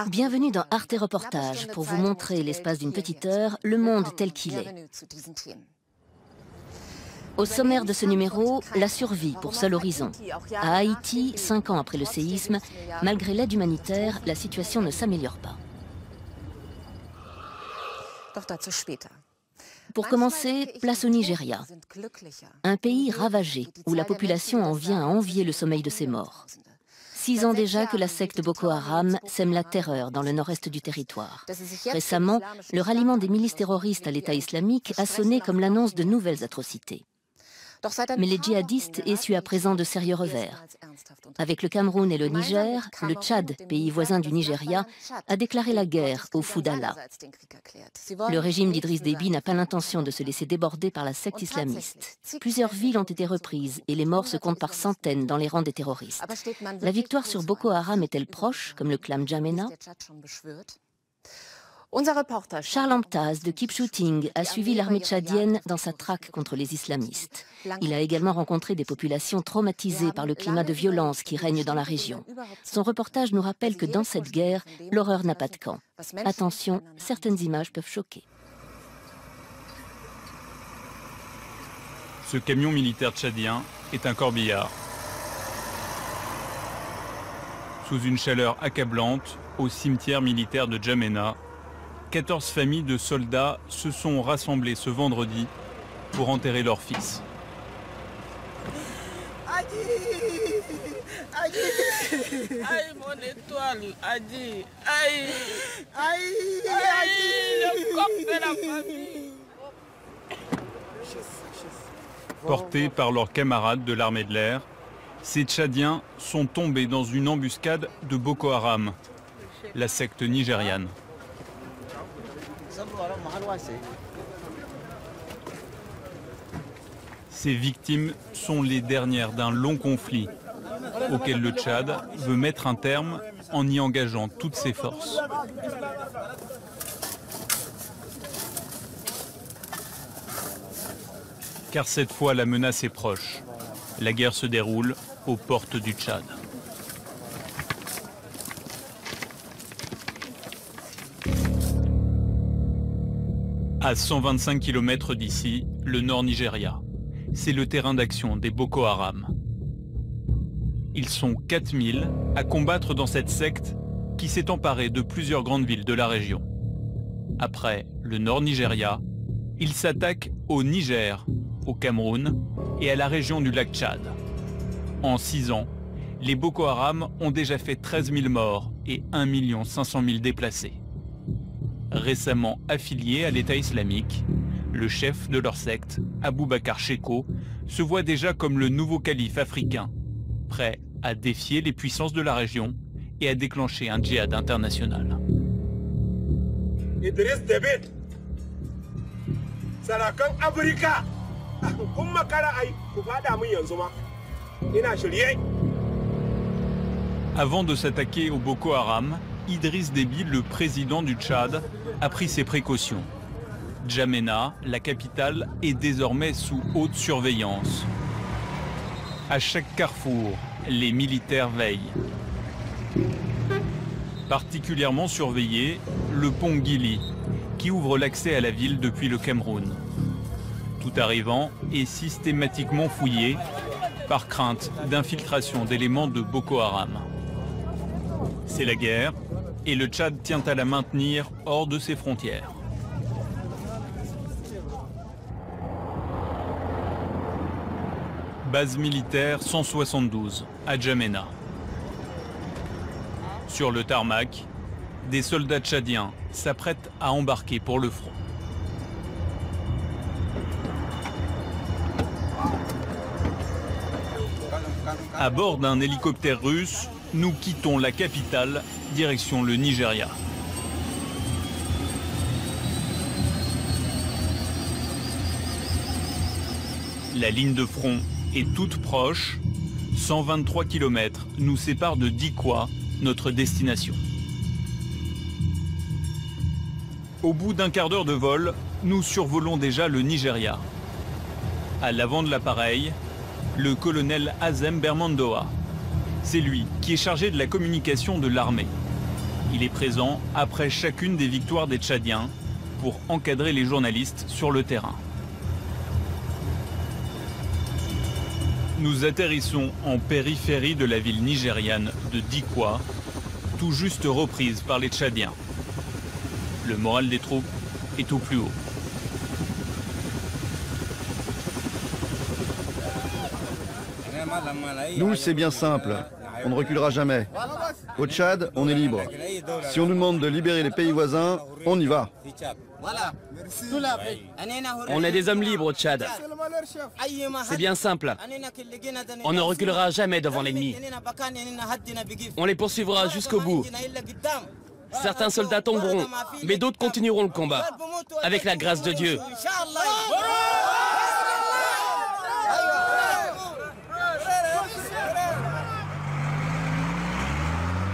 Bienvenue dans Arte Reportage pour vous montrer l'espace d'une petite heure le monde tel qu'il est. Au sommaire de ce numéro, la survie pour seul horizon. À Haïti, 5 ans après le séisme, malgré l'aide humanitaire, la situation ne s'améliore pas. Pour commencer, place au Nigeria, un pays ravagé où la population en vient à envier le sommeil de ses morts. 6 ans déjà que la secte Boko Haram sème la terreur dans le nord-est du territoire. Récemment, le ralliement des milices terroristes à l'État islamique a sonné comme l'annonce de nouvelles atrocités. Mais les djihadistes essuient à présent de sérieux revers. Avec le Cameroun et le Niger, le Tchad, pays voisin du Nigeria, a déclaré la guerre au fou d'Allah. Le régime d'Idriss Déby n'a pas l'intention de se laisser déborder par la secte islamiste. Plusieurs villes ont été reprises et les morts se comptent par centaines dans les rangs des terroristes. La victoire sur Boko Haram est-elle proche, comme le clame N'Djamena? Charles Amtaz de Keep Shooting a suivi l'armée tchadienne dans sa traque contre les islamistes. Il a également rencontré des populations traumatisées par le climat de violence qui règne dans la région. Son reportage nous rappelle que dans cette guerre, l'horreur n'a pas de camp. Attention, certaines images peuvent choquer. Ce camion militaire tchadien est un corbillard. Sous une chaleur accablante, au cimetière militaire de N'Djamena, 14 familles de soldats se sont rassemblées ce vendredi pour enterrer leur fils. Adi, Adi, aïe mon étoile, Adi, aïe, aïe, aïe, le corps de la famille. Portés par leurs camarades de l'armée de l'air, ces Tchadiens sont tombés dans une embuscade de Boko Haram, la secte nigériane. Ces victimes sont les dernières d'un long conflit auquel le Tchad veut mettre un terme en y engageant toutes ses forces. Car cette fois la menace est proche. La guerre se déroule aux portes du Tchad. À 125 km d'ici, le nord Nigeria. C'est le terrain d'action des Boko Haram. Ils sont 4000 à combattre dans cette secte qui s'est emparée de plusieurs grandes villes de la région. Après le nord Nigeria, ils s'attaquent au Niger, au Cameroun et à la région du lac Tchad. En 6 ans, les Boko Haram ont déjà fait 13 000 morts et 1 500 000 déplacés. Récemment affilié à l'État islamique, le chef de leur secte, Abubakar Shekau, se voit déjà comme le nouveau calife africain, prêt à défier les puissances de la région et à déclencher un djihad international. Idriss Déby, Sarakan Afrika, kun makara ai ku fada mun yanzu ma. Ina shirye. Avant de s'attaquer au Boko Haram, Idriss Déby, le président du Tchad, a pris ses précautions. N'Djamena, la capitale, est désormais sous haute surveillance. À chaque carrefour, les militaires veillent. Particulièrement surveillé, le pont Gili, qui ouvre l'accès à la ville depuis le Cameroun. Tout arrivant est systématiquement fouillé par crainte d'infiltration d'éléments de Boko Haram. C'est la guerre et le Tchad tient à la maintenir hors de ses frontières. Base militaire 172 à N'Djamena. Sur le tarmac, des soldats tchadiens s'apprêtent à embarquer pour le front. À bord d'un hélicoptère russe, nous quittons la capitale, direction le Nigeria. La ligne de front est toute proche. 123 km nous séparent de Dikwa, notre destination. Au bout d'un quart d'heure de vol, nous survolons déjà le Nigeria. À l'avant de l'appareil, le colonel Azem Bermandoa. C'est lui qui est chargé de la communication de l'armée. Il est présent après chacune des victoires des Tchadiens pour encadrer les journalistes sur le terrain. Nous atterrissons en périphérie de la ville nigériane de Dikwa, tout juste reprise par les Tchadiens. Le moral des troupes est au plus haut. Nous, c'est bien simple. On ne reculera jamais. Au Tchad, on est libre. Si on nous demande de libérer les pays voisins, on y va. On est des hommes libres au Tchad. C'est bien simple. On ne reculera jamais devant l'ennemi. On les poursuivra jusqu'au bout. Certains soldats tomberont, mais d'autres continueront le combat, avec la grâce de Dieu.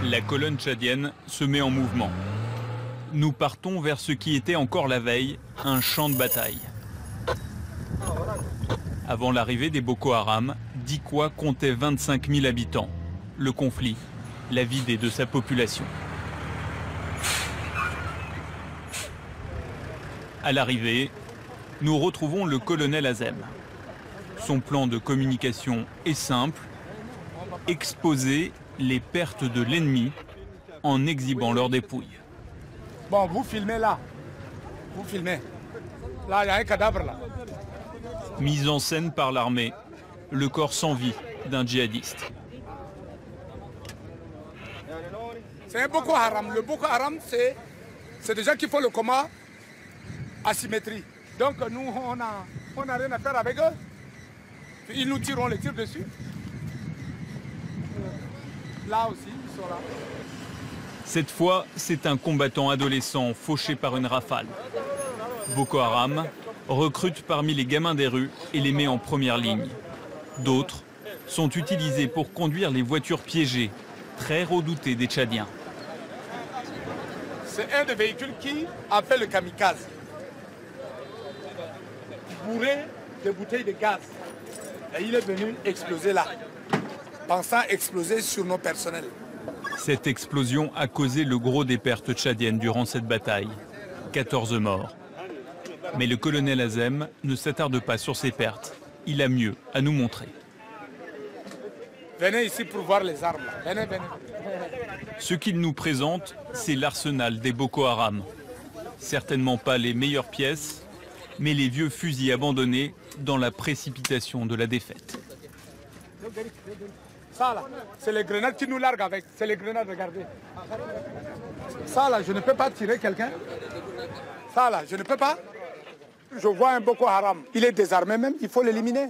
La colonne tchadienne se met en mouvement. Nous partons vers ce qui était encore la veille, un champ de bataille. Avant l'arrivée des Boko Haram, Dikwa comptait 25 000 habitants. Le conflit l'a vidé de sa population. À l'arrivée, nous retrouvons le colonel Azem. Son plan de communication est simple, exposer les pertes de l'ennemi en exhibant leurs dépouilles. Bon, vous filmez là. Vous filmez. Là, il y a un cadavre là. Mise en scène par l'armée, le corps sans vie d'un djihadiste. C'est un Boko Haram. Le Boko Haram, c'est des gens qui font le combat asymétrie. Donc nous, on n'a rien à faire avec eux. Ils nous tireront les tirs dessus. Là aussi, ils sont là. Cette fois, c'est un combattant adolescent fauché par une rafale. Boko Haram recrute parmi les gamins des rues et les met en première ligne. D'autres sont utilisés pour conduire les voitures piégées, très redoutées des Tchadiens. C'est un des véhicules qui appelle le kamikaze. Bourré de bouteilles de gaz. Et il est venu exploser là, pensant exploser sur nos personnels. Cette explosion a causé le gros des pertes tchadiennes durant cette bataille. 14 morts. Mais le colonel Azem ne s'attarde pas sur ces pertes. Il a mieux à nous montrer. Venez ici pour voir les armes. Venez, venez. Ce qu'il nous présente, c'est l'arsenal des Boko Haram. Certainement pas les meilleures pièces, mais les vieux fusils abandonnés dans la précipitation de la défaite. Ça là, c'est les grenades qui nous larguent avec. C'est les grenades, regardez. Ça là, je ne peux pas tirer quelqu'un. Ça là, je ne peux pas. Je vois un Boko Haram. Il est désarmé même, il faut l'éliminer.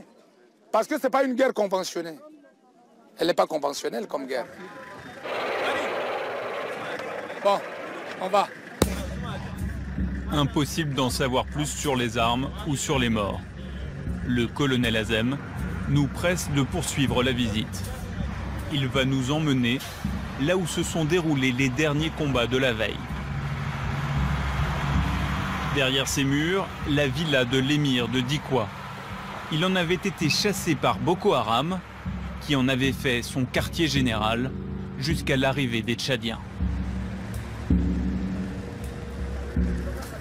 Parce que ce n'est pas une guerre conventionnelle. Elle n'est pas conventionnelle comme guerre. Bon, on va. Impossible d'en savoir plus sur les armes ou sur les morts. Le colonel Azem nous presse de poursuivre la visite. Il va nous emmener là où se sont déroulés les derniers combats de la veille. Derrière ces murs, la villa de l'émir de Dikwa. Il en avait été chassé par Boko Haram, qui en avait fait son quartier général jusqu'à l'arrivée des Tchadiens.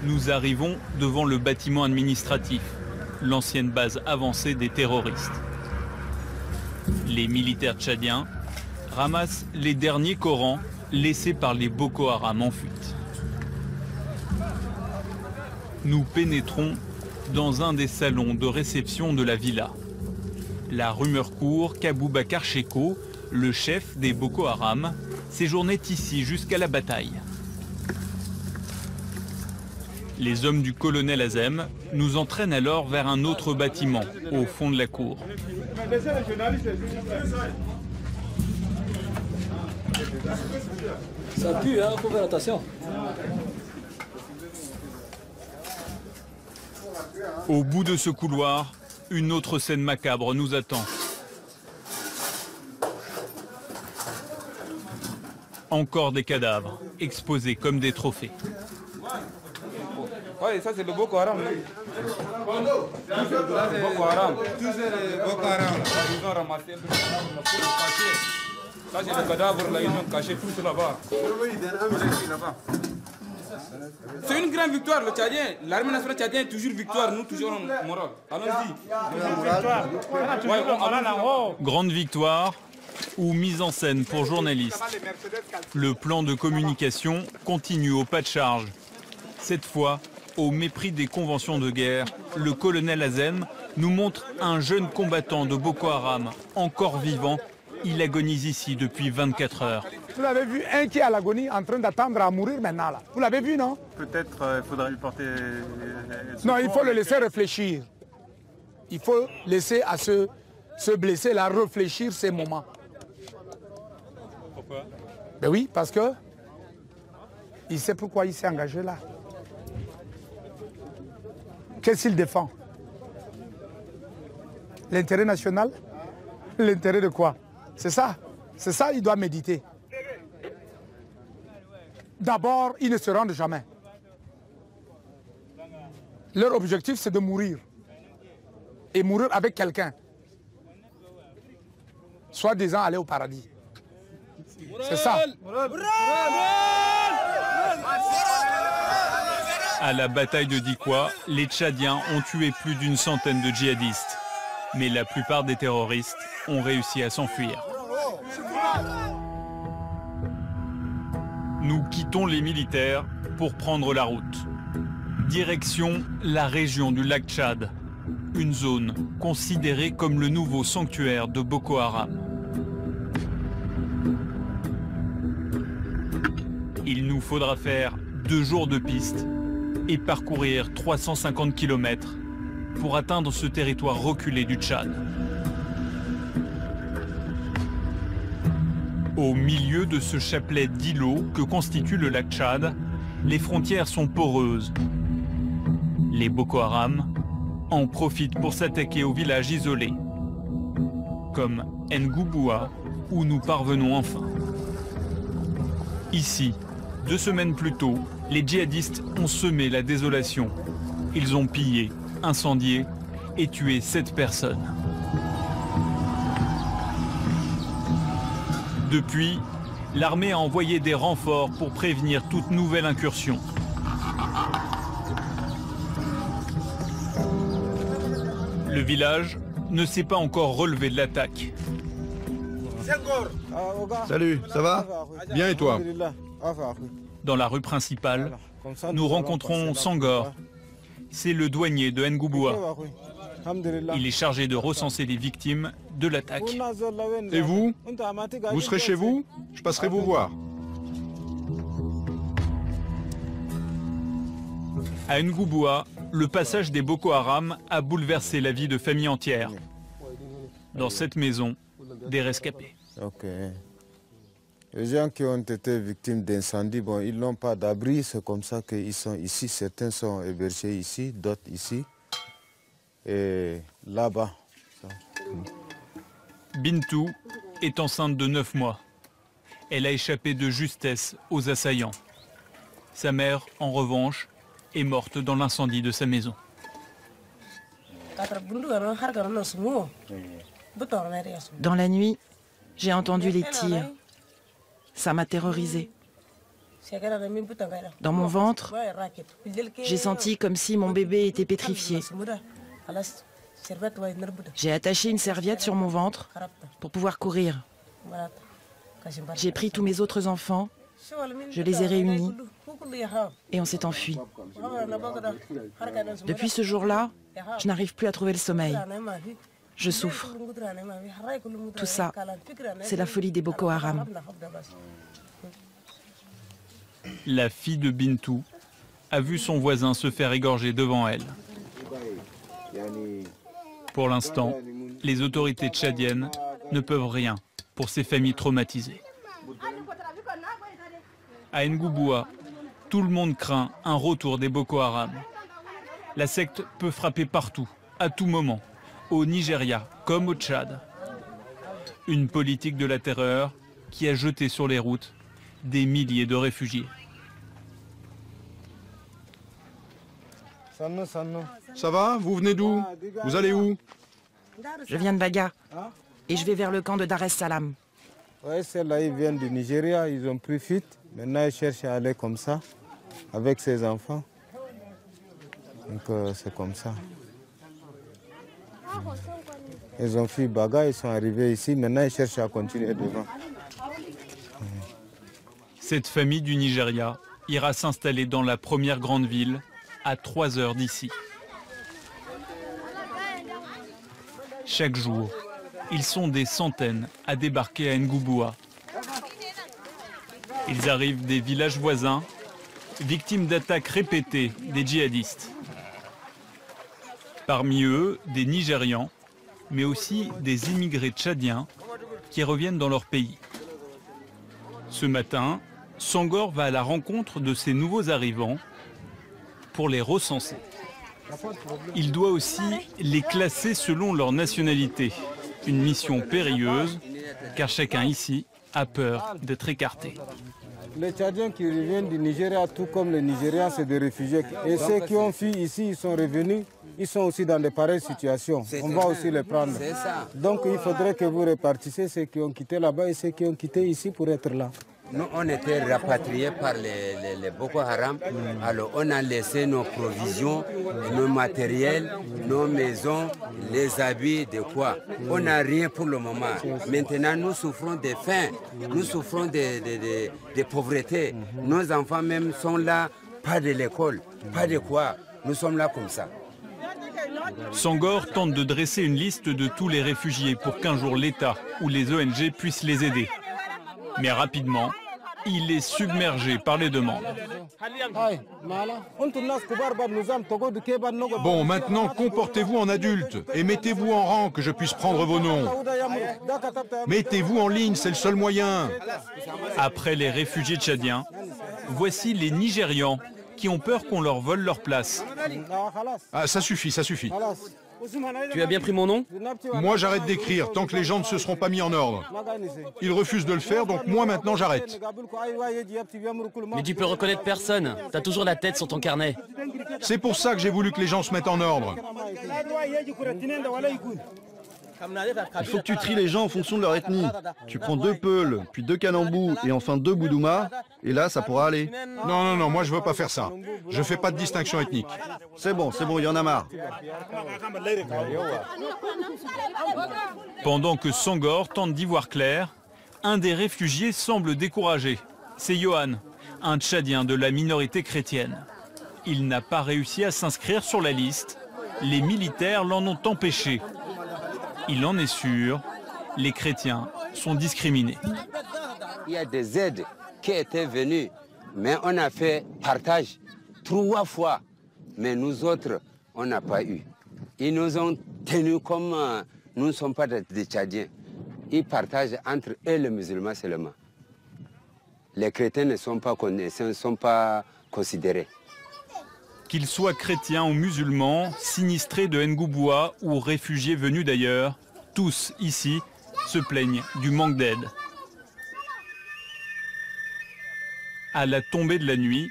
Nous arrivons devant le bâtiment administratif, l'ancienne base avancée des terroristes. Les militaires tchadiens ramassent les derniers Corans laissés par les Boko Haram en fuite. Nous pénétrons dans un des salons de réception de la villa. La rumeur court qu'Aboubacar Sheko, le chef des Boko Haram, séjournait ici jusqu'à la bataille. Les hommes du colonel Azem nous entraînent alors vers un autre bâtiment, au fond de la cour. Ça pue, hein, faut faire attention. Au bout de ce couloir, une autre scène macabre nous attend. Encore des cadavres, exposés comme des trophées. Oui, ça c'est le Boko Haram. Ça c'est le Boko Haram. Tous les Boko Haram. Ils ont ramassé un peu de pour le cacher. Ça, c'est le cadavre, là, ils ont caché tout là-bas. C'est une grande victoire, le Tchadien. L'armée nationale tchadienne est toujours victoire, nous toujours en morale. Allons-y. Grande victoire ou mise en scène pour journalistes. Le plan de communication continue au pas de charge. Cette fois, au mépris des conventions de guerre, le colonel Azem nous montre un jeune combattant de Boko Haram, encore vivant. Il agonise ici depuis 24 heures. Vous l'avez vu, un qui est à l'agonie, en train d'attendre à mourir maintenant là. Vous l'avez vu, non? Peut-être il faudra lui porter... Non, il faut le laisser réfléchir. Il faut laisser à ce blessé là réfléchir ces moments. Pourquoi? Ben oui, parce que il sait pourquoi il s'est engagé là. Qu'est-ce qu'il défend? L'intérêt national? L'intérêt de quoi? C'est ça. C'est ça qu'il doit méditer. D'abord, ils ne se rendent jamais. Leur objectif, c'est de mourir. Et mourir avec quelqu'un. Soit disant aller au paradis. C'est ça. À la bataille de Dikwa, les Tchadiens ont tué plus d'une centaine de djihadistes. Mais la plupart des terroristes ont réussi à s'enfuir. Nous quittons les militaires pour prendre la route. Direction la région du lac Tchad, une zone considérée comme le nouveau sanctuaire de Boko Haram. Il nous faudra faire 2 jours de piste et parcourir 350 km pour atteindre ce territoire reculé du Tchad. Au milieu de ce chapelet d'îlots que constitue le lac Tchad, les frontières sont poreuses. Les Boko Haram en profitent pour s'attaquer aux villages isolés, comme Ngouboua, où nous parvenons enfin. Ici, 2 semaines plus tôt, les djihadistes ont semé la désolation. Ils ont pillé, incendié et tué 7 personnes. Depuis, l'armée a envoyé des renforts pour prévenir toute nouvelle incursion. Le village ne s'est pas encore relevé de l'attaque. Salut, ça va? Bien et toi? Dans la rue principale, nous rencontrons Sangor. C'est le douanier de Ngouboua. Il est chargé de recenser les victimes de l'attaque. Et vous? Vous serez chez vous? Je passerai vous voir. À Ngouboua, le passage des Boko Haram a bouleversé la vie de familles entières. Dans cette maison, des rescapés. Les gens qui ont été victimes d'incendie, bon, ils n'ont pas d'abri, c'est comme ça qu'ils sont ici. Certains sont hébergés ici, d'autres ici. Et là-bas. Bintou est enceinte de 9 mois. Elle a échappé de justesse aux assaillants. Sa mère, en revanche, est morte dans l'incendie de sa maison. Dans la nuit, j'ai entendu les tirs. Ça m'a terrorisée. Dans mon ventre, j'ai senti comme si mon bébé était pétrifié. J'ai attaché une serviette sur mon ventre pour pouvoir courir. J'ai pris tous mes autres enfants, je les ai réunis et on s'est enfui. Depuis ce jour-là, je n'arrive plus à trouver le sommeil. Je souffre. Tout ça, c'est la folie des Boko Haram. La fille de Bintou a vu son voisin se faire égorger devant elle. Pour l'instant, les autorités tchadiennes ne peuvent rien pour ces familles traumatisées. À Ngouboua, tout le monde craint un retour des Boko Haram. La secte peut frapper partout, à tout moment, au Nigeria comme au Tchad. Une politique de la terreur qui a jeté sur les routes des milliers de réfugiés. Ça va? Vous venez d'où? Vous allez où? Je viens de Baga et je vais vers le camp de Dar es Salaam. Oui, celles-là, ils viennent du Nigeria, ils ont pris fuite. Maintenant, ils cherchent à aller comme ça, avec ses enfants. Donc, c'est comme ça. Ils ont fui Baga, ils sont arrivés ici. Maintenant, ils cherchent à continuer devant. Cette famille du Nigeria ira s'installer dans la première grande ville, à 3 heures d'ici. Chaque jour, ils sont des centaines à débarquer à Ngouboua. Ils arrivent des villages voisins, victimes d'attaques répétées des djihadistes. Parmi eux, des Nigérians, mais aussi des immigrés tchadiens qui reviennent dans leur pays. Ce matin, Sangor va à la rencontre de ces nouveaux arrivants pour les recenser. Il doit aussi les classer selon leur nationalité. Une mission périlleuse, car chacun ici a peur d'être écarté. Les Tchadiens qui reviennent du Nigeria, tout comme les Nigériens, c'est des réfugiés. Et ceux qui ont fui ici, ils sont revenus, ils sont aussi dans de pareilles situations. On va aussi les prendre. Donc il faudrait que vous répartissiez ceux qui ont quitté là-bas et ceux qui ont quitté ici pour être là. Nous, on était rapatriés par les Boko Haram. Alors, on a laissé nos provisions, nos matériels, nos maisons, les habits, de quoi. On n'a rien pour le moment. Maintenant, nous souffrons de faim, nous souffrons de pauvreté. Nos enfants même sont là, pas de l'école, pas de quoi. Nous sommes là comme ça. Sangor tente de dresser une liste de tous les réfugiés pour qu'un jour l'État ou les ONG puissent les aider. Mais rapidement, il est submergé par les demandes. Bon, maintenant, comportez-vous en adulte et mettez-vous en rang que je puisse prendre vos noms. Mettez-vous en ligne, c'est le seul moyen. Après les réfugiés tchadiens, voici les Nigérians qui ont peur qu'on leur vole leur place. Ah, ça suffit, ça suffit. Tu as bien pris mon nom? Moi, j'arrête d'écrire tant que les gens ne se seront pas mis en ordre. Ils refusent de le faire, donc moi, maintenant, j'arrête. Mais tu peux reconnaître personne. T'as toujours la tête sur ton carnet. C'est pour ça que j'ai voulu que les gens se mettent en ordre. Il faut que tu tries les gens en fonction de leur ethnie. Tu prends 2 Peuls, puis 2 Kanambous et enfin 2 Boudouma, et là ça pourra aller. Non, non, non, moi je veux pas faire ça. Je fais pas de distinction ethnique. C'est bon, il y en a marre. Pendant que Sangor tente d'y voir clair, un des réfugiés semble découragé. C'est Johan, un Tchadien de la minorité chrétienne. Il n'a pas réussi à s'inscrire sur la liste. Les militaires l'en ont empêché. Il en est sûr, les chrétiens sont discriminés. Il y a des aides qui étaient venues, mais on a fait partage 3 fois. Mais nous autres, on n'a pas eu. Ils nous ont tenus comme nous ne sommes pas des Tchadiens. Ils partagent entre eux les musulmans seulement. Les chrétiens ne sont pas connaissés, ne sont pas considérés. Qu'ils soient chrétiens ou musulmans, sinistrés de Ngouboua ou réfugiés venus d'ailleurs, tous ici se plaignent du manque d'aide. À la tombée de la nuit,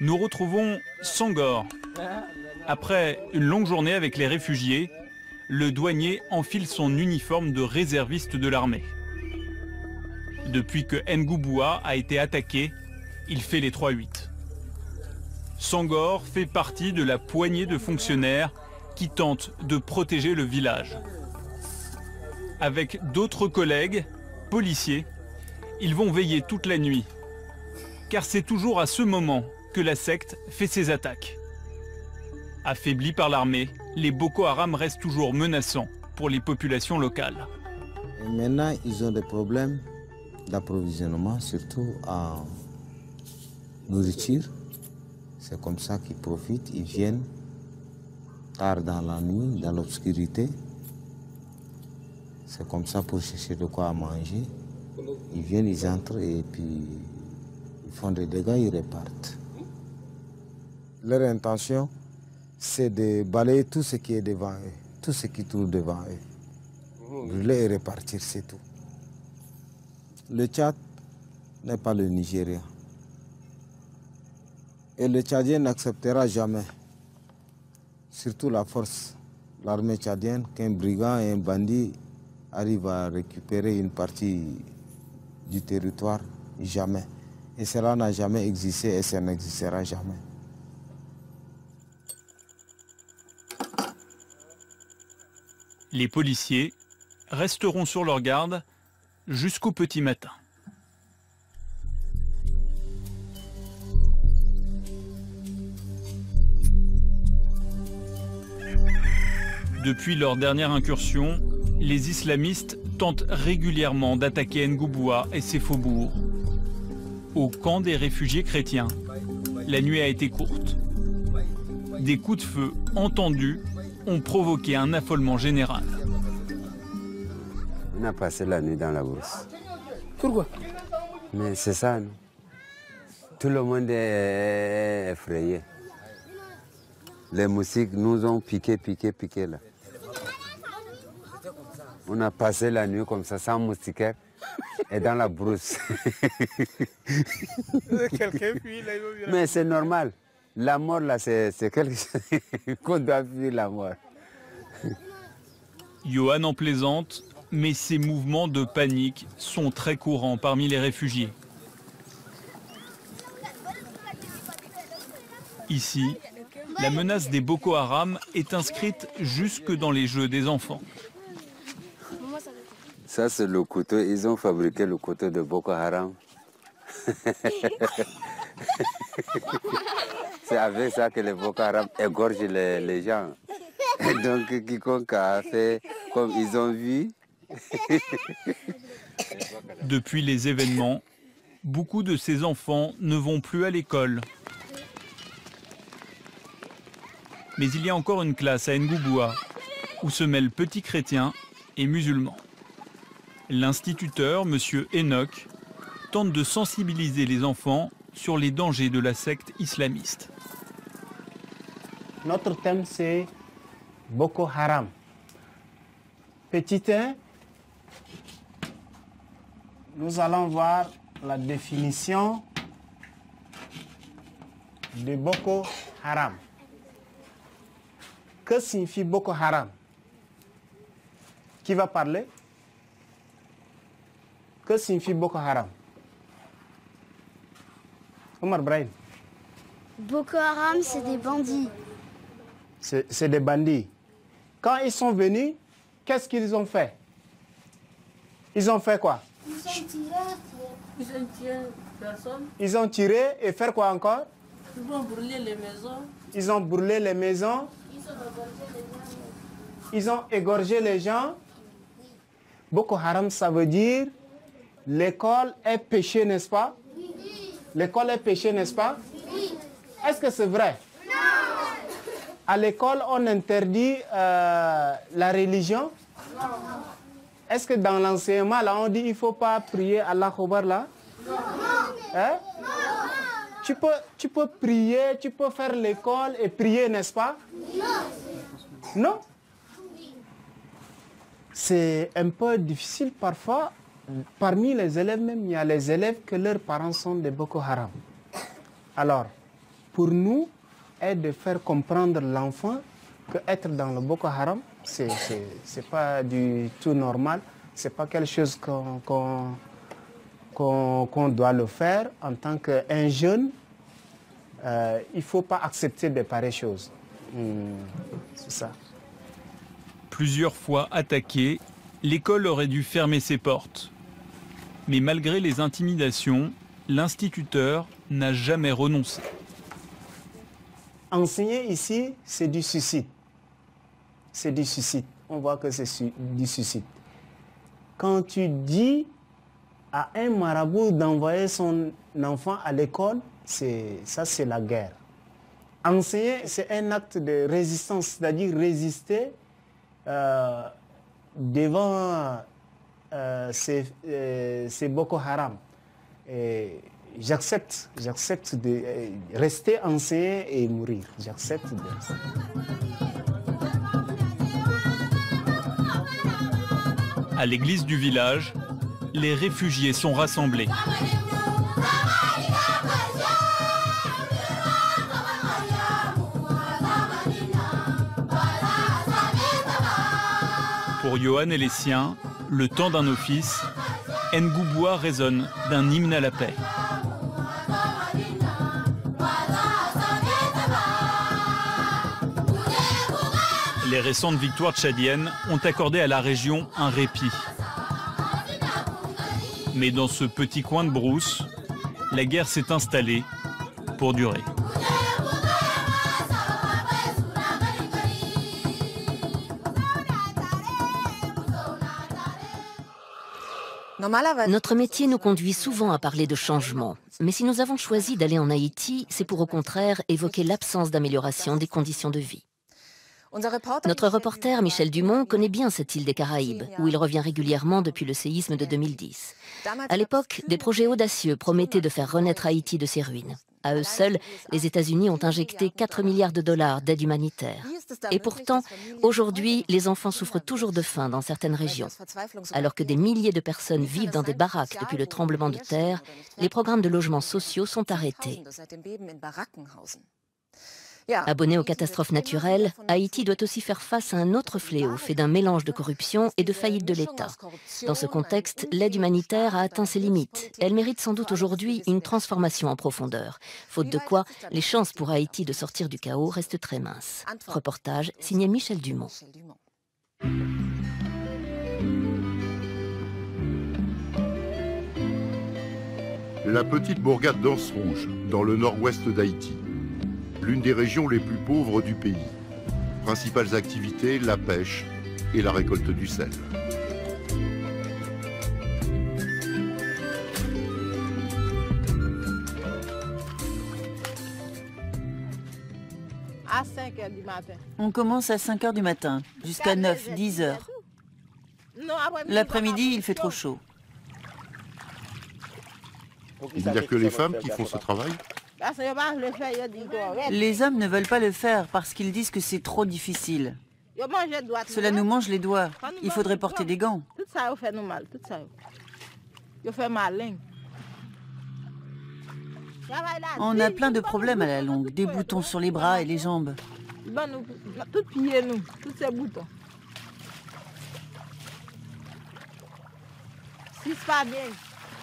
nous retrouvons Sangor. Après une longue journée avec les réfugiés, le douanier enfile son uniforme de réserviste de l'armée. Depuis que Ngouboua a été attaqué, il fait les 3-8. Sangor fait partie de la poignée de fonctionnaires qui tentent de protéger le village. Avec d'autres collègues, policiers, ils vont veiller toute la nuit. Car c'est toujours à ce moment que la secte fait ses attaques. Affaiblis par l'armée, les Boko Haram restent toujours menaçants pour les populations locales. Et maintenant, ils ont des problèmes d'approvisionnement, surtout en nourriture. C'est comme ça qu'ils profitent, ils viennent tard dans la nuit, dans l'obscurité. C'est comme ça pour chercher de quoi manger. Ils viennent, ils entrent et puis ils font des dégâts, ils repartent. Leur intention, c'est de balayer tout ce qui est devant eux, tout ce qui tourne devant eux. Brûler et repartir, c'est tout. Le Tchad n'est pas le Nigeria. Et le Tchadien n'acceptera jamais, surtout la force, l'armée tchadienne, qu'un brigand et un bandit arrivent à récupérer une partie du territoire, jamais. Et cela n'a jamais existé et ça n'existera jamais. Les policiers resteront sur leur garde jusqu'au petit matin. Depuis leur dernière incursion, les islamistes tentent régulièrement d'attaquer Ngouboua et ses faubourgs. Au camp des réfugiés chrétiens, la nuit a été courte. Des coups de feu entendus ont provoqué un affolement général. On a passé la nuit dans la brousse. Pourquoi? Mais c'est ça, non? Tout le monde est effrayé. Les moustiques nous ont piqué là. On a passé la nuit comme ça, sans moustiquaire, et dans la brousse. Mais c'est normal. La mort, là, c'est quelque chose qu'on doit fuir, la mort. Johan en plaisante, mais ces mouvements de panique sont très courants parmi les réfugiés. Ici, la menace des Boko Haram est inscrite jusque dans les jeux des enfants. Ça, c'est le couteau. Ils ont fabriqué le couteau de Boko Haram. C'est avec ça que les Boko Haram égorgent les gens. Et donc, quiconque a fait comme ils ont vu. Depuis les événements, beaucoup de ces enfants ne vont plus à l'école. Mais il y a encore une classe à Ngouboua où se mêlent petits chrétiens et musulmans. L'instituteur, M. Enoch, tente de sensibiliser les enfants sur les dangers de la secte islamiste. Notre thème, c'est Boko Haram. Petit 1, nous allons voir la définition de Boko Haram. Que signifie Boko Haram? Qui va parler? Que signifie Boko Haram? Omar Brahim. Boko Haram, c'est des bandits. C'est des bandits. Quand ils sont venus, qu'est-ce qu'ils ont fait? Ils ont fait quoi? Ils ont tiré personne. Ils ont tiré et faire quoi encore? Ils ont brûlé les maisons. Ils ont brûlé les maisons. Ils ont égorgé les gens. Boko Haram, ça veut dire l'école est péché, n'est-ce pas? L'école est péché, n'est-ce pas? Est-ce que c'est vrai? Non. À l'école, on interdit la religion? Non. Est-ce que dans l'enseignement, là, on dit qu'il ne faut pas prier Allah Akbar là? Non. Hein? Non. Tu peux prier, tu peux faire l'école et prier, n'est-ce pas? Non. Non? C'est un peu difficile parfois. Parmi les élèves même, il y a les élèves que leurs parents sont des Boko Haram. Alors, pour nous, est de faire comprendre l'enfant que être dans le Boko Haram, c'est pas du tout normal. C'est pas quelque chose qu'on doit le faire en tant qu'un jeune. Il ne faut pas accepter de pareilles choses. C'est ça. Plusieurs fois attaquée, l'école aurait dû fermer ses portes. Mais malgré les intimidations, l'instituteur n'a jamais renoncé. Enseigner ici, c'est du suicide. C'est du suicide. On voit que c'est du suicide. Quand tu dis à un marabout d'envoyer son enfant à l'école, ça c'est la guerre. Enseigner, c'est un acte de résistance, c'est-à-dire résister devant ces Boko Haram. J'accepte de rester enseigné et mourir. J'accepte de rester. À l'église du village, les réfugiés sont rassemblés. Pour Johan et les siens, le temps d'un office Ngouboua résonne d'un hymne à la paix. Les récentes victoires tchadiennes ont accordé à la région un répit. Mais dans ce petit coin de brousse, la guerre s'est installée pour durer. Notre métier nous conduit souvent à parler de changement. Mais si nous avons choisi d'aller en Haïti, c'est pour au contraire évoquer l'absence d'amélioration des conditions de vie. Notre reporter Michel Dumont connaît bien cette île des Caraïbes, où il revient régulièrement depuis le séisme de 2010. À l'époque, des projets audacieux promettaient de faire renaître Haïti de ses ruines. À eux seuls, les États-Unis ont injecté 4 milliards de dollars d'aide humanitaire. Et pourtant, aujourd'hui, les enfants souffrent toujours de faim dans certaines régions. Alors que des milliers de personnes vivent dans des baraques depuis le tremblement de terre, les programmes de logements sociaux sont arrêtés. Abonné aux catastrophes naturelles, Haïti doit aussi faire face à un autre fléau fait d'un mélange de corruption et de faillite de l'État. Dans ce contexte, l'aide humanitaire a atteint ses limites. Elle mérite sans doute aujourd'hui une transformation en profondeur. Faute de quoi, les chances pour Haïti de sortir du chaos restent très minces. Reportage signé Michel Dumont. La petite bourgade d'Anse Rouge, dans le nord-ouest d'Haïti. L'une des régions les plus pauvres du pays. Principales activités, la pêche et la récolte du sel. À 5 h du matin. On commence à 5 h du matin, jusqu'à 9, 10 heures. L'après-midi, il fait trop chaud. Il n'y a que les femmes qui font ce travail? Les hommes ne veulent pas le faire parce qu'ils disent que c'est trop difficile. Cela nous mange les doigts. Il faudrait porter des gants. On a plein de problèmes à la longue, des boutons sur les bras et les jambes.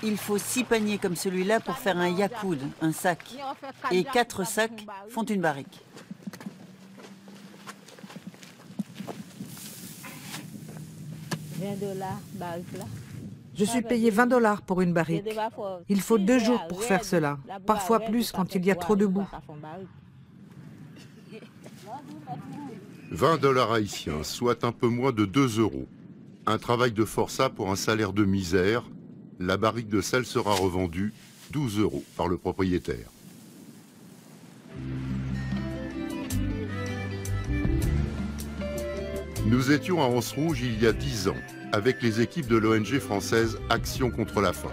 Il faut 6 paniers comme celui-là pour faire un yakoud, un sac. Et 4 sacs font une barrique. Je suis payé 20 $ pour une barrique. Il faut 2 jours pour faire cela, parfois plus quand il y a trop de boue. 20 $ haïtiens, soit un peu moins de 2 €. Un travail de forçat pour un salaire de misère. La barrique de sel sera revendue 12 € par le propriétaire. Nous étions à Anse Rouge il y a 10 ans, avec les équipes de l'ONG française Action contre la faim.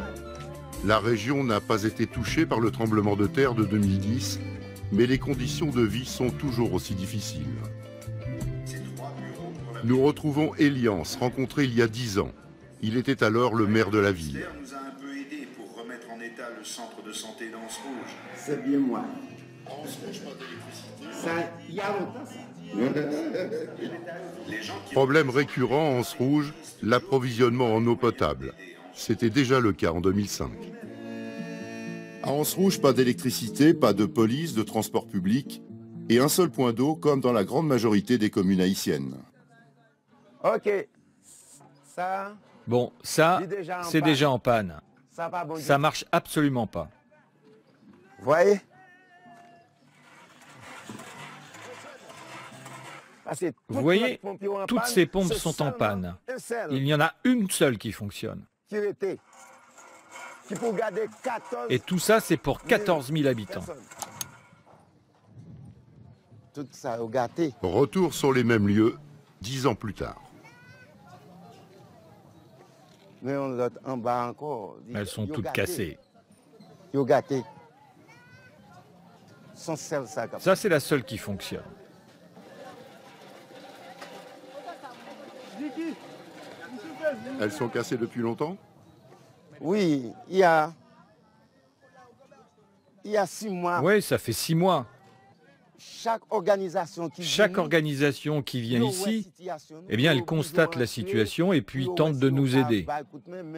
La région n'a pas été touchée par le tremblement de terre de 2010, mais les conditions de vie sont toujours aussi difficiles. Nous retrouvons Eliance, rencontré il y a 10 ans. Il était alors le maire de la ville. nous a un peu aidé pour remettre en état le centre de santé d'Anse Rouge. C'est bien moi. Anse Rouge, pas d'électricité. Ça, il y a longtemps, ça. Problème récurrent en Anse Rouge, l'approvisionnement en eau potable. C'était déjà le cas en 2005. À Anse Rouge, pas d'électricité, pas de police, de transport public, et un seul point d'eau comme dans la grande majorité des communes haïtiennes. Ok. Ça... Bon, ça, c'est déjà en panne. Ça marche absolument pas. Vous voyez? Vous voyez, toutes ces pompes sont en panne. Il y en a une seule qui fonctionne. Et tout ça, c'est pour 14 000 habitants. Retour sur les mêmes lieux, 10 ans plus tard. Elles sont toutes cassées. Ça, c'est la seule qui fonctionne. Elles sont cassées depuis longtemps? Oui, il y a 6 mois. Oui, ça fait 6 mois. chaque organisation qui vient ici, eh bien, elle constate la situation et puis tente de nous aider.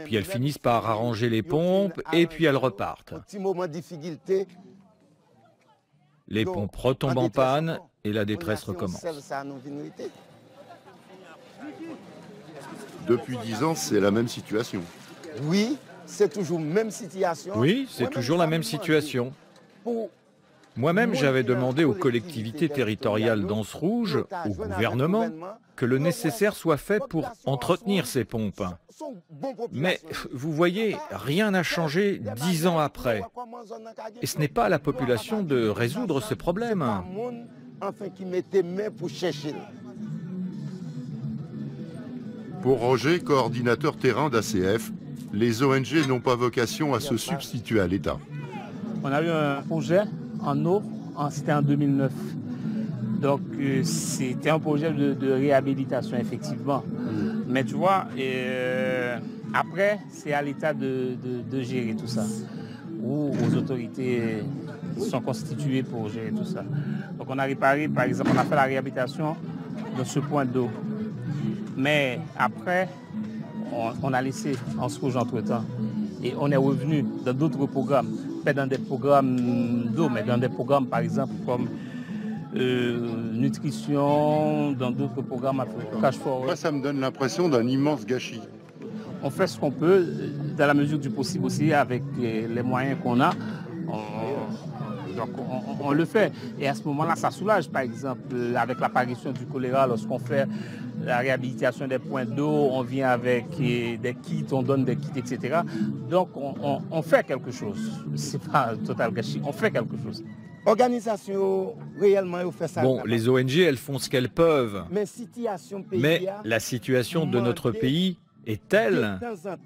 Puis elles finissent par arranger les pompes et puis elles repartent. Les pompes retombent en panne et la détresse recommence. Depuis 10 ans, c'est la même situation. Oui, c'est toujours la même situation. Oui, c'est toujours la même situation. Moi-même, j'avais demandé aux collectivités territoriales d'Anse Rouge, au gouvernement, que le nécessaire soit fait pour entretenir ces pompes. Mais vous voyez, rien n'a changé 10 ans après. Et ce n'est pas à la population de résoudre ce problème. Pour Roger, coordinateur terrain d'ACF, les ONG n'ont pas vocation à se substituer à l'État. On a eu un projet en eau, c'était en 2009. Donc c'était un projet de réhabilitation, effectivement. Mais tu vois, après, c'est à l'État de gérer tout ça, où aux autorités sont constituées pour gérer tout ça. Donc on a réparé, par exemple, on a fait la réhabilitation de ce point d'eau. Mais après, on a laissé Anse Rouge entre-temps. Et on est revenu dans d'autres programmes, pas dans des programmes d'eau, mais dans des programmes, par exemple, comme nutrition, dans d'autres programmes cash forward. Moi, ça me donne l'impression d'un immense gâchis. On fait ce qu'on peut, dans la mesure du possible aussi, avec les moyens qu'on a. Donc on le fait. Et à ce moment-là, ça soulage, par exemple, avec l'apparition du choléra, lorsqu'on fait la réhabilitation des points d'eau, on vient avec des kits, on donne des kits, etc. Donc on fait quelque chose. C'est pas un total gâchis, on fait quelque chose. Organisation, réellement, on fait ça. Bon, les ONG, elles font ce qu'elles peuvent. Mais la situation de notre pays est telle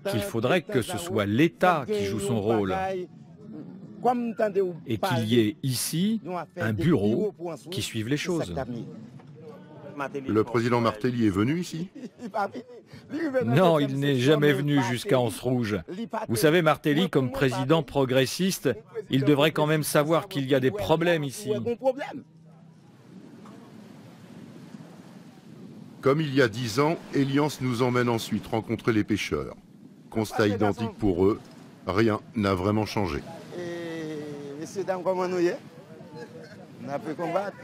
qu'il faudrait que ce soit l'État qui joue son rôle. Et qu'il y ait ici un bureau qui suive les choses. Le président Martelly est venu ici? Non, il n'est jamais venu jusqu'à Anse Rouge. Vous savez, Martelly, comme président progressiste, il devrait quand même savoir qu'il y a des problèmes ici. Comme il y a 10 ans, Eliance nous emmène ensuite rencontrer les pêcheurs. Constat identique pour eux, rien n'a vraiment changé. Messieurs, dames, comment nous y est? On a pu combattre.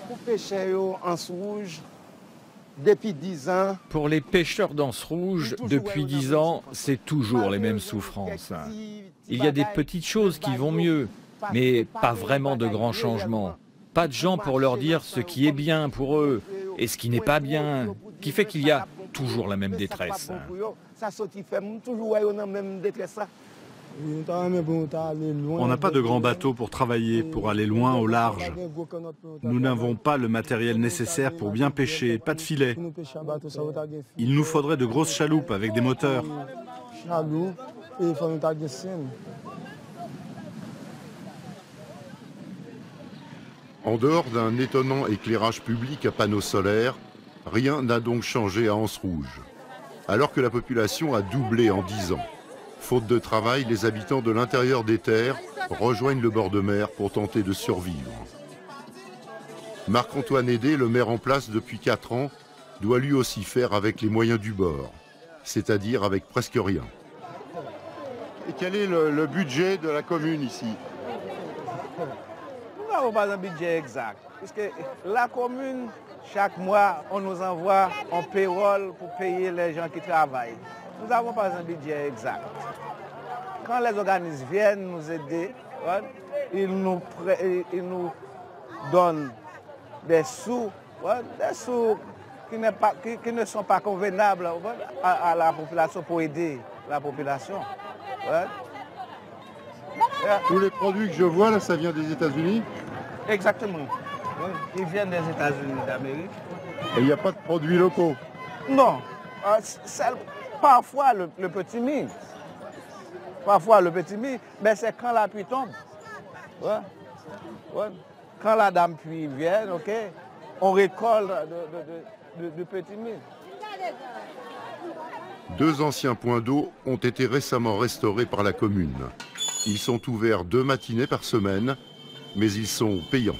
Pour pêcher Anse Rouge, depuis 10 ans... Pour les pêcheurs d'Anse Rouge, depuis 10 ans, c'est toujours les mêmes souffrances. Il y a des petites choses qui vont mieux, mais pas vraiment de grands changements. Pas de gens pour leur dire ce qui est bien pour eux et ce qui n'est pas bien, qui fait qu'il y a toujours la même détresse. On n'a pas de grands bateaux pour travailler, pour aller loin au large. Nous n'avons pas le matériel nécessaire pour bien pêcher, pas de filet. Il nous faudrait de grosses chaloupes avec des moteurs. En dehors d'un étonnant éclairage public à panneaux solaires, rien n'a donc changé à Anse Rouge, alors que la population a doublé en 10 ans. Faute de travail, les habitants de l'intérieur des terres rejoignent le bord de mer pour tenter de survivre. Marc-Antoine Hédé, le maire en place depuis 4 ans, doit lui aussi faire avec les moyens du bord, c'est-à-dire avec presque rien. Et quel est le budget de la commune ici? Nous n'avons pas un budget exact, puisque la commune, chaque mois, on nous envoie en payroll pour payer les gens qui travaillent. Nous n'avons pas un budget exact. Quand les organismes viennent nous aider, ils nous donnent des sous qui ne sont pas convenables à la population pour aider la population. Tous les produits que je vois là, ça vient des États-Unis? Exactement. Ils viennent des États-Unis d'Amérique. Et il n'y a pas de produits locaux? Non. Parfois le petit mie. Parfois le petit mie, mais c'est quand la pluie tombe. Quand la dame pluie vient, on récolte de petit mie. 2 anciens points d'eau ont été récemment restaurés par la commune. Ils sont ouverts 2 matinées par semaine mais ils sont payants.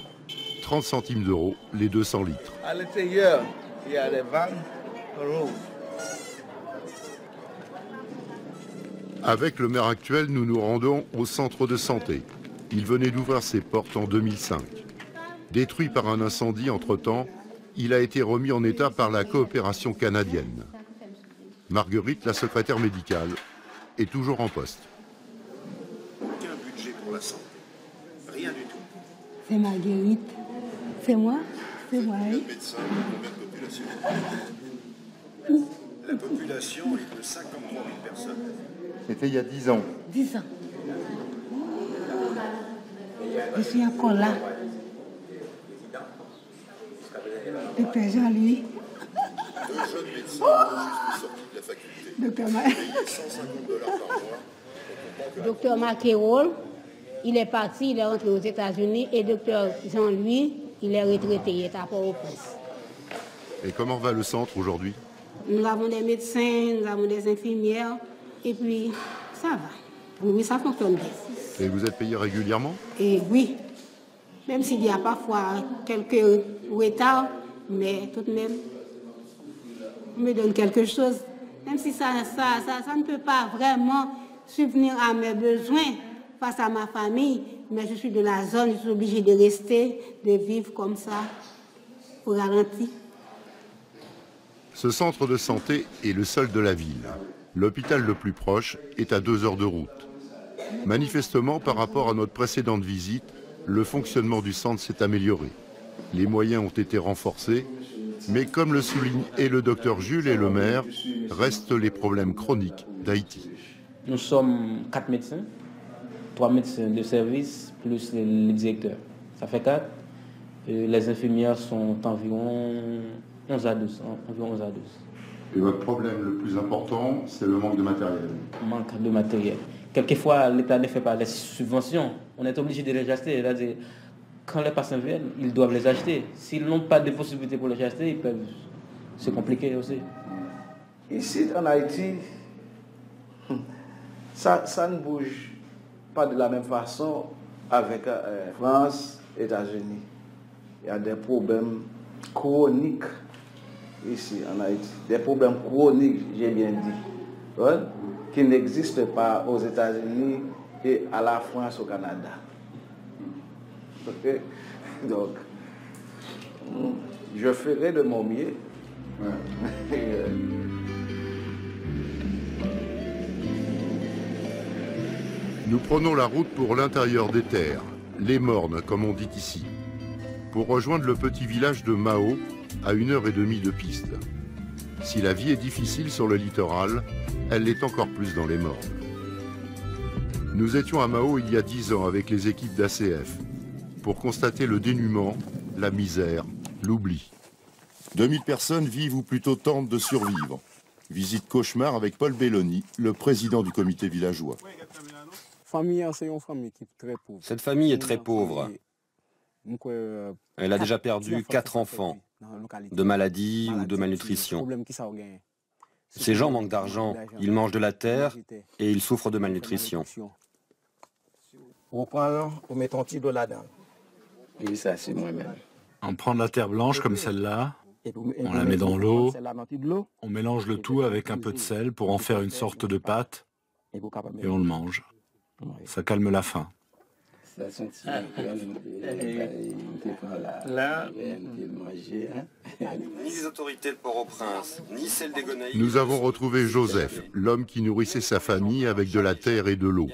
30 centimes d'euros les 200 litres. À l'intérieur, il y a les vannes rouges. Avec le maire actuel, nous nous rendons au centre de santé. Il venait d'ouvrir ses portes en 2005. Détruit par un incendie entre-temps, il a été remis en état par la coopération canadienne. Marguerite, la secrétaire médicale, est toujours en poste. Aucun budget pour la santé. Rien du tout. C'est Marguerite. C'est moi. C'est moi. Oui. Médecin, combien de population? La population est de 53 000 personnes. C'était il y a 10 ans. 10 ans. Je suis encore là. Docteur Jean-Louis. Deux jeunes médecins ont juste sortis de la faculté. Docteur $150 par mois. Docteur Maquerol, il est parti, il est rentré aux États-Unis, et docteur Jean-Louis, il est retraité, il est à Port-au-Prince. Et comment va le centre aujourd'hui? Nous avons des médecins, nous avons des infirmières, et puis ça va. Oui, ça fonctionne bien. Et vous êtes payé régulièrement? Et oui, même s'il y a parfois quelques retards, mais tout de même, on me donne quelque chose. Même si ça ne peut pas vraiment subvenir à mes besoins face à ma famille, mais je suis de la zone, je suis obligée de rester, de vivre comme ça, pour ralentir. Ce centre de santé est le seul de la ville. L'hôpital le plus proche est à 2 heures de route. Manifestement, par rapport à notre précédente visite, le fonctionnement du centre s'est amélioré. Les moyens ont été renforcés, mais comme le soulignent et le docteur Jules et le maire, restent les problèmes chroniques d'Haïti. Nous sommes 4 médecins, 3 médecins de service, plus les directeurs. Ça fait 4. Les infirmières sont environ 11 à 12. Et votre problème le plus important, c'est le manque de matériel? Manque de matériel. Quelquefois, l'État ne fait pas les subventions. On est obligé de les acheter. C'est-à-dire, quand les patients viennent, ils doivent les acheter. S'ils n'ont pas de possibilité pour les acheter, ils peuvent... C'est compliqué aussi. Ici, en Haïti, ça ne bouge pas de la même façon avec France, États-Unis. Il y a des problèmes chroniques ici en Haïti. Des problèmes chroniques, j'ai bien dit, ouais, qui n'existent pas aux États-Unis et à la France, au Canada. Okay? Donc, je ferai de mon mieux. Ouais. Nous prenons la route pour l'intérieur des terres, les Mornes comme on dit ici, pour rejoindre le petit village de Mao à 1h30 de piste. Si la vie est difficile sur le littoral, elle l'est encore plus dans les Mornes. Nous étions à Mao il y a 10 ans avec les équipes d'ACF pour constater le dénuement, la misère, l'oubli. 2000 personnes vivent ou plutôt tentent de survivre. Visite cauchemar avec Paul Belloni, le président du comité villageois. Cette famille est très pauvre. Elle a déjà perdu 4 enfants, de maladie ou de malnutrition. Ces gens manquent d'argent, ils mangent de la terre et ils souffrent de malnutrition. On prend là-dedans. Et ça, c'est moi-même. On prend de la terre blanche comme celle-là, on la met dans l'eau, on mélange le tout avec un peu de sel pour en faire une sorte de pâte et on le mange. Ça calme la faim. Ni les autorités de Port-au-Prince, ni celles des Gonaïves. Nous avons retrouvé Joseph, l'homme qui nourrissait sa famille avec de la terre et de l'eau.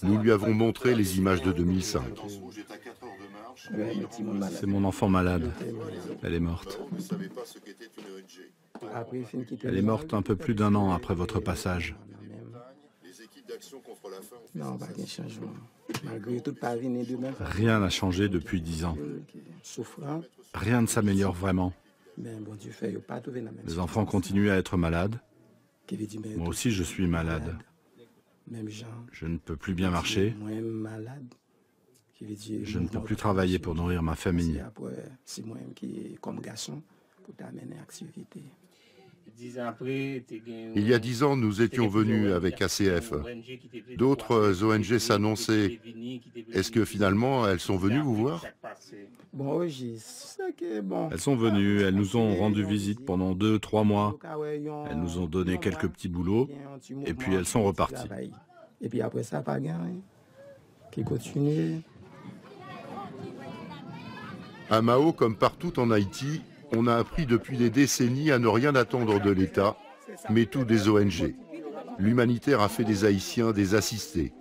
Nous lui avons montré les images de 2005. C'est mon enfant malade. Elle est morte. Elle est morte un peu plus d'1 an après votre passage. Rien n'a changé depuis 10 ans. Rien ne s'améliore vraiment. Les enfants continuent à être malades. Moi aussi, je suis malade. Je ne peux plus bien marcher. Je ne peux plus travailler pour nourrir ma famille. Il y a 10 ans, nous étions venus avec ACF. D'autres ONG s'annonçaient. Est-ce que finalement, elles sont venues vous voir? Elles sont venues, elles nous ont rendu visite pendant 2-3 mois. Elles nous ont donné quelques petits boulots et puis elles sont reparties. Et puis après ça, pas gagné. Qui continue. À Mao, comme partout en Haïti, on a appris depuis des décennies à ne rien attendre de l'État, mais tout des ONG. L'humanitaire a fait des Haïtiens des assistés.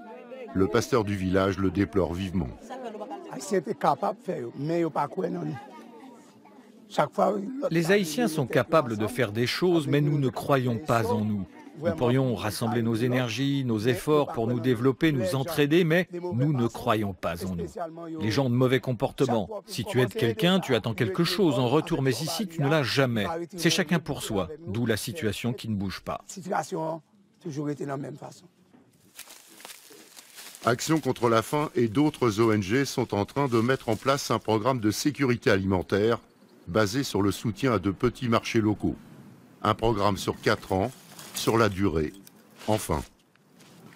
Le pasteur du village le déplore vivement. Les Haïtiens sont capables de faire des choses, mais nous ne croyons pas en nous. Nous pourrions rassembler nos énergies, nos efforts pour nous développer, nous entraider, mais nous ne croyons pas en nous. Les gens de mauvais comportement. Si tu aides quelqu'un, tu attends quelque chose en retour, mais ici, tu ne l'as jamais. C'est chacun pour soi, d'où la situation qui ne bouge pas. Action contre la faim et d'autres ONG sont en train de mettre en place un programme de sécurité alimentaire basé sur le soutien à de petits marchés locaux. Un programme sur 4 ans, sur la durée. Enfin,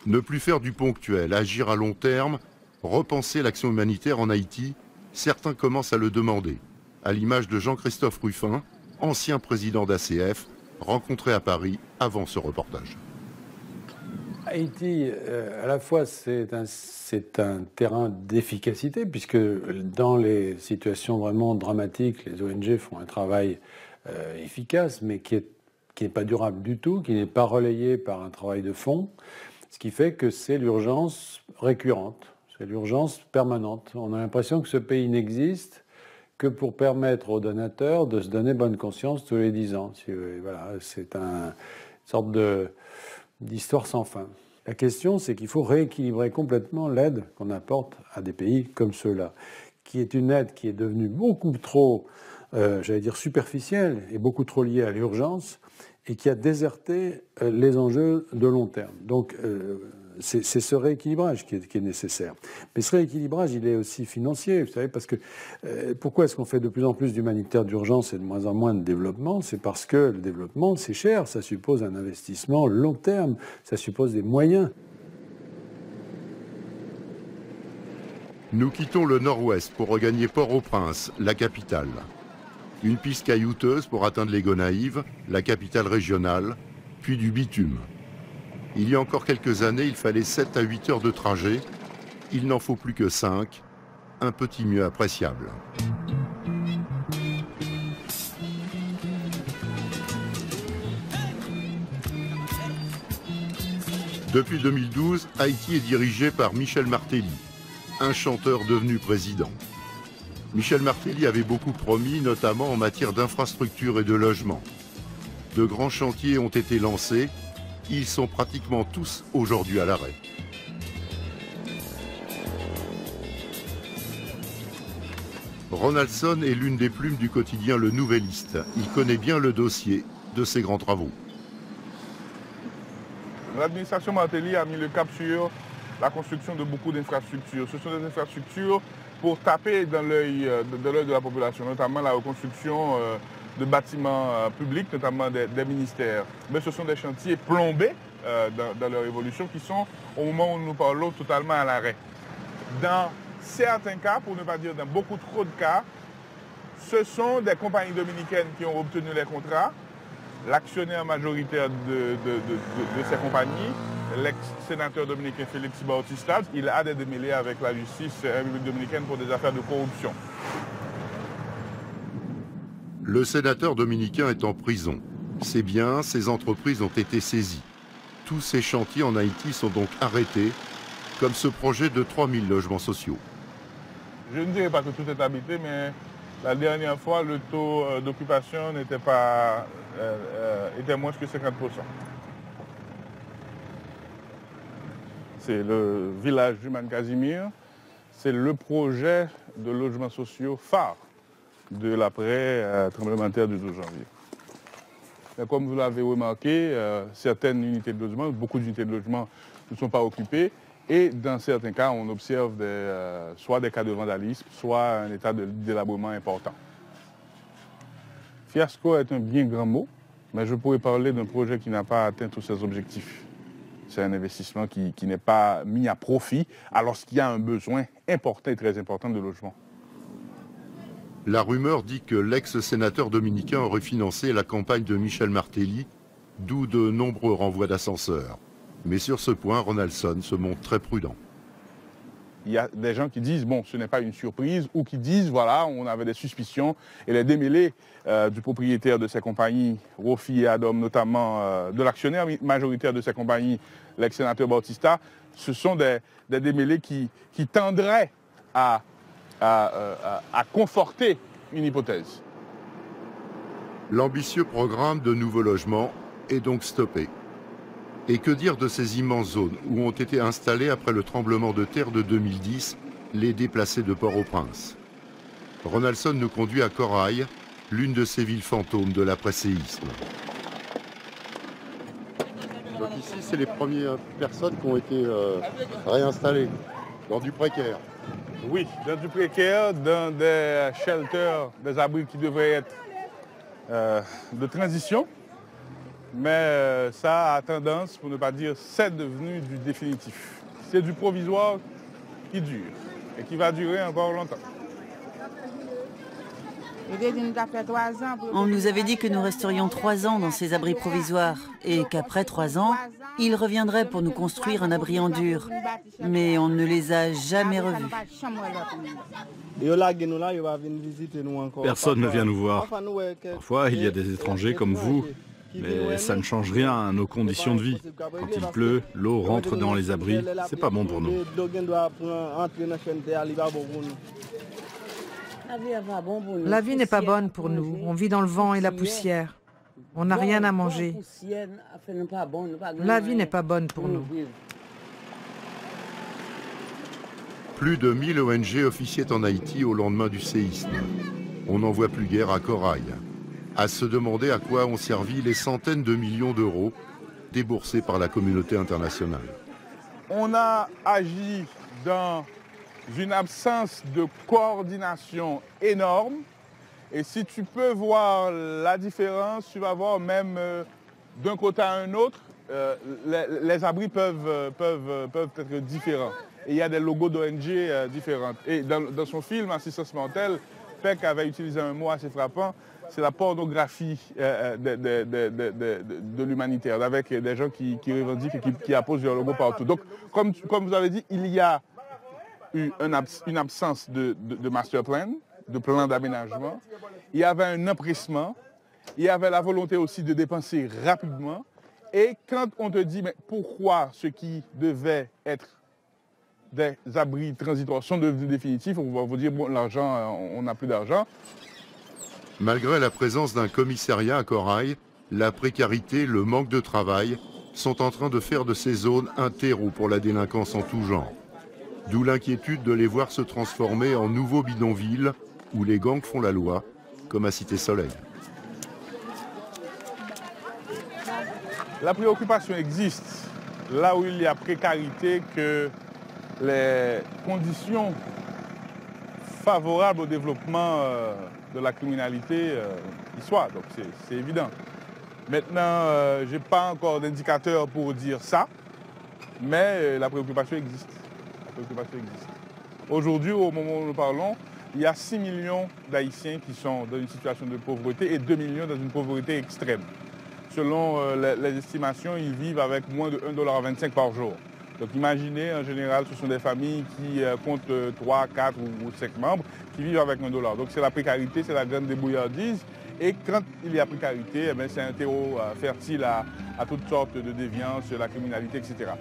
ne plus faire du ponctuel, agir à long terme, repenser l'action humanitaire en Haïti, certains commencent à le demander, à l'image de Jean-Christophe Ruffin, ancien président d'ACF, rencontré à Paris avant ce reportage. Haïti, à la fois, c'est un terrain d'efficacité, puisque dans les situations vraiment dramatiques, les ONG font un travail efficace, mais qui n'est pas durable du tout, qui n'est pas relayé par un travail de fond, ce qui fait que c'est l'urgence récurrente, c'est l'urgence permanente. On a l'impression que ce pays n'existe que pour permettre aux donateurs de se donner bonne conscience tous les 10 ans. Voilà, c'est une sorte d'histoire sans fin. La question, c'est qu'il faut rééquilibrer complètement l'aide qu'on apporte à des pays comme ceux-là, qui est une aide qui est devenue beaucoup trop, j'allais dire, superficielle et beaucoup trop liée à l'urgence et qui a déserté les enjeux de long terme. Donc, c'est ce rééquilibrage qui est nécessaire. Mais ce rééquilibrage, il est aussi financier, vous savez, parce que pourquoi est-ce qu'on fait de plus en plus d'humanitaire d'urgence et de moins en moins de développement? C'est parce que le développement, c'est cher, ça suppose un investissement long terme, ça suppose des moyens. Nous quittons le nord-ouest pour regagner Port-au-Prince, la capitale. Une piste caillouteuse pour atteindre les Gonaïves, la capitale régionale, puis du bitume. Il y a encore quelques années, il fallait 7 à 8 heures de trajet. Il n'en faut plus que 5, un petit mieux appréciable. Depuis 2012, Haïti est dirigé par Michel Martelly, un chanteur devenu président. Michel Martelly avait beaucoup promis, notamment en matière d'infrastructure et de logement. De grands chantiers ont été lancés. Ils sont pratiquement tous aujourd'hui à l'arrêt. Ronaldson est l'une des plumes du quotidien Le Nouvelliste. Il connaît bien le dossier de ces grands travaux. L'administration Martelly a mis le cap sur la construction de beaucoup d'infrastructures. Ce sont des infrastructures pour taper dans l'œil de la population, notamment la reconstruction de bâtiments publics, notamment des ministères. Mais ce sont des chantiers plombés dans leur évolution qui sont, au moment où nous parlons, totalement à l'arrêt. Dans certains cas, pour ne pas dire dans beaucoup trop de cas, ce sont des compagnies dominicaines qui ont obtenu les contrats. L'actionnaire majoritaire de ces compagnies, l'ex-sénateur dominicain Félix Bautista, il a des démêlés avec la justice république dominicaine pour des affaires de corruption. Le sénateur dominicain est en prison. Ses biens, ses entreprises ont été saisis. Tous ces chantiers en Haïti sont donc arrêtés, comme ce projet de 3000 logements sociaux. Je ne dirais pas que tout est habité, mais la dernière fois, le taux d'occupation n'était pas, était moins que 50%. C'est le village d'Human Casimir. C'est le projet de logements sociaux phare de l'après-tremblement de terre du 12 janvier. Mais comme vous l'avez remarqué, certaines unités de logement, beaucoup d'unités de logement ne sont pas occupées et dans certains cas, on observe soit des cas de vandalisme, soit un état de délabrement important. Fiasco est un bien grand mot, Mais je pourrais parler d'un projet qui n'a pas atteint tous ses objectifs. C'est un investissement qui n'est pas mis à profit alors qu'il y a un besoin important et très important de logement. La rumeur dit que l'ex-sénateur dominicain aurait financé la campagne de Michel Martelly, d'où de nombreux renvois d'ascenseurs. Mais sur ce point, Ronaldson se montre très prudent. Il y a des gens qui disent, bon, ce n'est pas une surprise, ou qui disent, voilà, on avait des suspicions, et les démêlés du propriétaire de ces compagnies, Rofi et Adam, notamment de l'actionnaire majoritaire de ces compagnies, l'ex-sénateur Bautista, ce sont des démêlés qui tendraient à conforter une hypothèse. L'ambitieux programme de nouveaux logements est donc stoppé. Et que dire de ces immenses zones où ont été installés après le tremblement de terre de 2010 les déplacés de Port-au-Prince? Ronaldson nous conduit à Corail, l'une de ces villes fantômes de l'après-séisme. Donc ici, c'est les premières personnes qui ont été réinstallées dans du précaire. Oui, dans du précaire, dans des shelters, des abris qui devraient être de transition. Mais ça a tendance, pour ne pas dire, c'est devenu du définitif. C'est du provisoire qui dure et qui va durer encore longtemps. On nous avait dit que nous resterions 3 ans dans ces abris provisoires et qu'après 3 ans, ils reviendraient pour nous construire un abri en dur. Mais on ne les a jamais revus. Personne ne vient nous voir. Parfois, il y a des étrangers comme vous, mais ça ne change rien à nos conditions de vie. Quand il pleut, l'eau rentre dans les abris. C'est pas bon pour nous. La vie n'est pas bonne pour nous. On vit dans le vent et la poussière. On n'a rien à manger. La vie n'est pas bonne pour nous. Plus de 1000 ONG officiaient en Haïti au lendemain du séisme. On n'en voit plus guère à Corail. À se demander à quoi ont servi les centaines de millions d'euros déboursés par la communauté internationale. On a agi dans une absence de coordination énorme. Et si tu peux voir la différence, tu vas voir même d'un côté à un autre, les abris peuvent être différents. Et il y a des logos d'ONG différentes. Et dans son film Assistance mentale, Peck avait utilisé un mot assez frappant, c'est la pornographie de l'humanitaire, avec des gens qui revendiquent et qui apposent leur logo partout. Donc, comme vous avez dit, il y a eu une absence de master plan, de plan d'aménagement. Il y avait un empressement. Il y avait la volonté aussi de dépenser rapidement. Et quand on te dit, mais pourquoi ce qui devait être des abris transitoires sont devenus définitifs, on va vous dire, bon, l'argent, on n'a plus d'argent. Malgré la présence d'un commissariat à Corail, la précarité, le manque de travail sont en train de faire de ces zones un terreau pour la délinquance en tout genre. D'où l'inquiétude de les voir se transformer en nouveaux bidonvilles où les gangs font la loi, comme à Cité-Soleil. La préoccupation existe. Là où il y a précarité, que les conditions favorables au développement de la criminalité y soient. Donc c'est évident. Maintenant, je n'ai pas encore d'indicateur pour dire ça, mais la préoccupation existe. Aujourd'hui, au moment où nous parlons, il y a 6 millions d'Haïtiens qui sont dans une situation de pauvreté et 2 millions dans une pauvreté extrême. Selon les estimations, ils vivent avec moins de 1,25 $ par jour. Donc imaginez, en général, ce sont des familles qui comptent 3, 4 ou 5 membres qui vivent avec 1 $. Donc c'est la précarité, c'est la grande débrouillardise. Et quand il y a précarité, eh c'est un terreau fertile à toutes sortes de déviances, la criminalité, etc.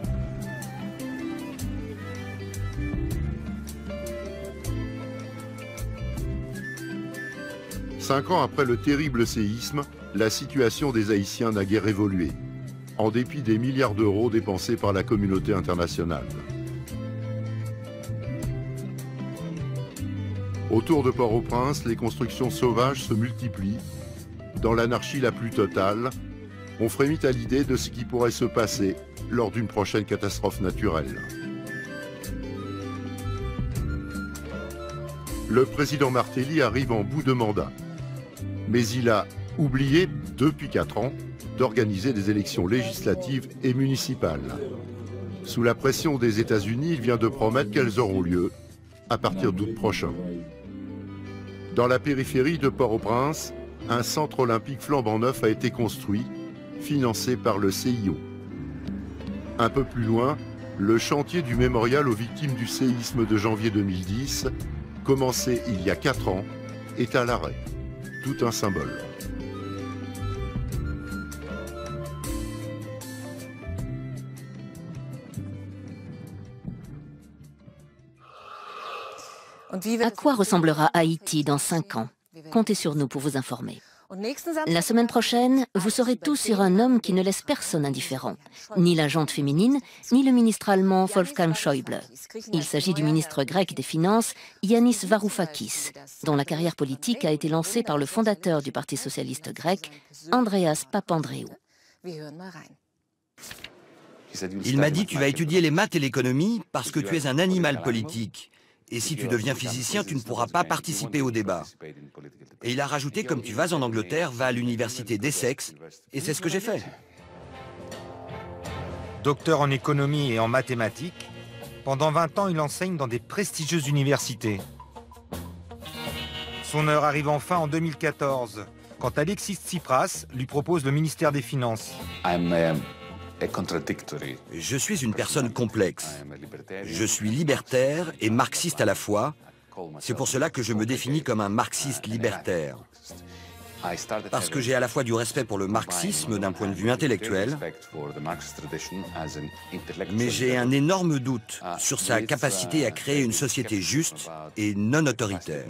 Cinq ans après le terrible séisme, la situation des Haïtiens n'a guère évolué, en dépit des milliards d'euros dépensés par la communauté internationale. Autour de Port-au-Prince, les constructions sauvages se multiplient. Dans l'anarchie la plus totale, on frémit à l'idée de ce qui pourrait se passer lors d'une prochaine catastrophe naturelle. Le président Martelly arrive en bout de mandat. Mais il a oublié depuis 4 ans d'organiser des élections législatives et municipales. Sous la pression des États-Unis, il vient de promettre qu'elles auront lieu à partir d'août prochain. Dans la périphérie de Port-au-Prince, un centre olympique flambant neuf a été construit, financé par le CIO. Un peu plus loin, le chantier du mémorial aux victimes du séisme de janvier 2010, commencé il y a 4 ans, est à l'arrêt. Tout un symbole. À quoi ressemblera Haïti dans 5 ans? Comptez sur nous pour vous informer. La semaine prochaine, vous saurez tout sur un homme qui ne laisse personne indifférent, ni la jante féminine, ni le ministre allemand Wolfgang Schäuble. Il s'agit du ministre grec des Finances, Yannis Varoufakis, dont la carrière politique a été lancée par le fondateur du Parti socialiste grec, Andreas Papandréou. Il m'a dit « Tu vas étudier les maths et l'économie parce que tu es un animal politique. Et si tu deviens physicien, tu ne pourras pas participer au débat. » Et il a rajouté « Comme tu vas en Angleterre, va à l'université d'Essex. » Et c'est ce que j'ai fait. Docteur en économie et en mathématiques, pendant 20 ans, il enseigne dans des prestigieuses universités. Son heure arrive enfin en 2014, quand Alexis Tsipras lui propose le ministère des Finances. Je suis une personne complexe. Je suis libertaire et marxiste à la fois. C'est pour cela que je me définis comme un marxiste libertaire. Parce que j'ai à la fois du respect pour le marxisme d'un point de vue intellectuel, mais j'ai un énorme doute sur sa capacité à créer une société juste et non autoritaire.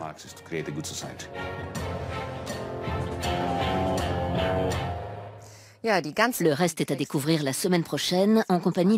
Le reste est à découvrir la semaine prochaine en compagnie